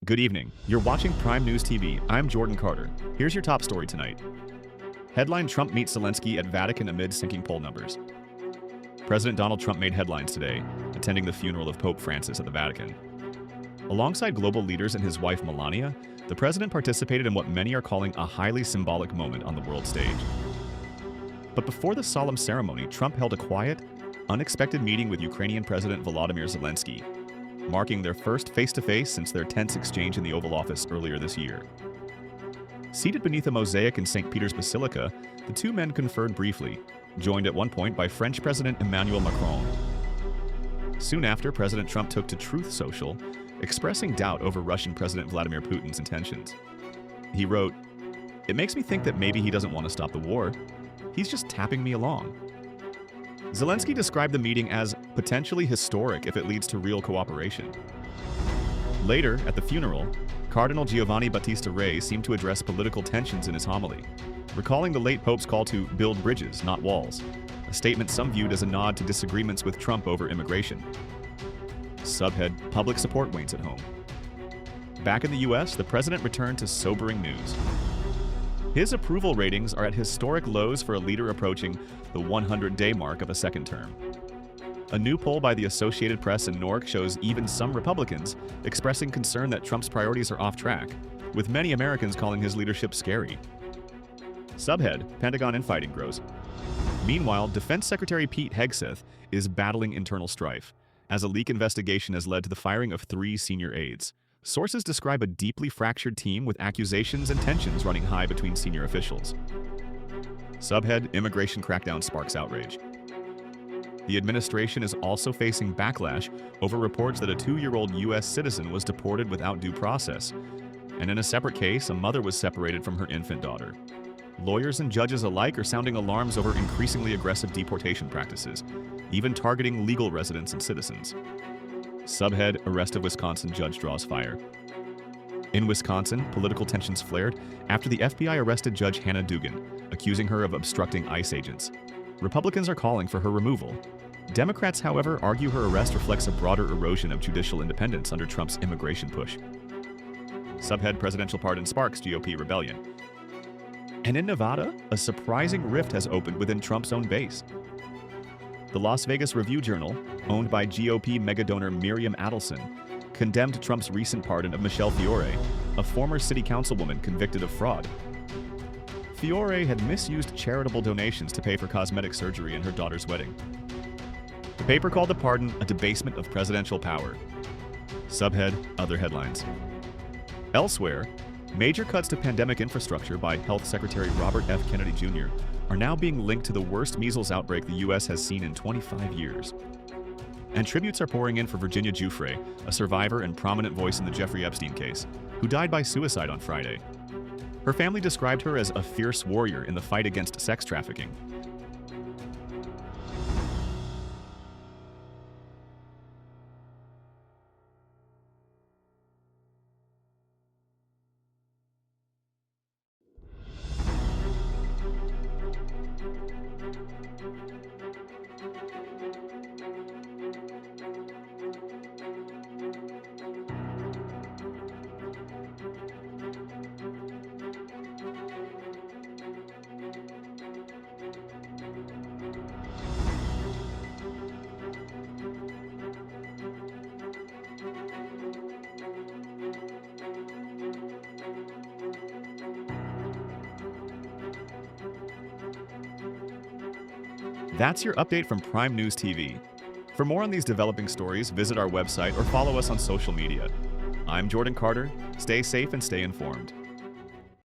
Good evening. You're watching Prime News TV. I'm Jordan Carter. Here's your top story tonight. Headline: Trump meets Zelenskyy at Vatican amid sinking poll numbers. President Donald Trump made headlines today, attending the funeral of Pope Francis at the Vatican. Alongside global leaders and his wife Melania, the president participated in what many are calling a highly symbolic moment on the world stage. But before the solemn ceremony, Trump held a quiet, unexpected meeting with Ukrainian President Volodymyr Zelenskyy, marking their first face-to-face since their tense exchange in the Oval Office earlier this year. Seated beneath a mosaic in St. Peter's Basilica, the two men conferred briefly, joined at one point by French President Emmanuel Macron. Soon after, President Trump took to Truth Social, expressing doubt over Russian President Vladimir Putin's intentions. He wrote, "It makes me think that maybe he doesn't want to stop the war. He's just tapping me along." Zelenskyy described the meeting as potentially historic if it leads to real cooperation. Later, at the funeral, Cardinal Giovanni Battista Re seemed to address political tensions in his homily, recalling the late Pope's call to build bridges, not walls, a statement some viewed as a nod to disagreements with Trump over immigration. Subhead: Public support wanes at home. Back in the US, the president returned to sobering news. His approval ratings are at historic lows for a leader approaching the 100-day mark of a second term. A new poll by the Associated Press in Newark shows even some Republicans expressing concern that Trump's priorities are off track, with many Americans calling his leadership scary. Subhead: Pentagon infighting grows. Meanwhile, Defense Secretary Pete Hegseth is battling internal strife, as a leak investigation has led to the firing of 3 senior aides. Sources describe a deeply fractured team with accusations and tensions running high between senior officials. Subhead: Immigration crackdown sparks outrage. The administration is also facing backlash over reports that a 2-year-old U.S. citizen was deported without due process, and in a separate case, a mother was separated from her infant daughter. Lawyers and judges alike are sounding alarms over increasingly aggressive deportation practices, even targeting legal residents and citizens. Subhead: Arrest of Wisconsin judge draws fire. In Wisconsin, political tensions flared after the FBI arrested Judge Hannah Dugan, accusing her of obstructing ICE agents. Republicans are calling for her removal. Democrats, however, argue her arrest reflects a broader erosion of judicial independence under Trump's immigration push. Subhead: Presidential pardon sparks GOP rebellion. And in Nevada, a surprising rift has opened within Trump's own base. The Las Vegas Review-Journal, owned by GOP megadonor Miriam Adelson, condemned Trump's recent pardon of Michelle Fiore, a former city councilwoman convicted of fraud. Fiore had misused charitable donations to pay for cosmetic surgery in her daughter's wedding. The paper called the pardon a debasement of presidential power. Subhead: Other headlines. Elsewhere, major cuts to pandemic infrastructure by Health Secretary Robert F. Kennedy Jr. are now being linked to the worst measles outbreak the U.S. has seen in 25 years. And tributes are pouring in for Virginia Giuffre, a survivor and prominent voice in the Jeffrey Epstein case, who died by suicide on Friday. Her family described her as a fierce warrior in the fight against sex trafficking. That's your update from Prime News TV. For more on these developing stories, visit our website or follow us on social media. I'm Jordan Carter. Stay safe and stay informed.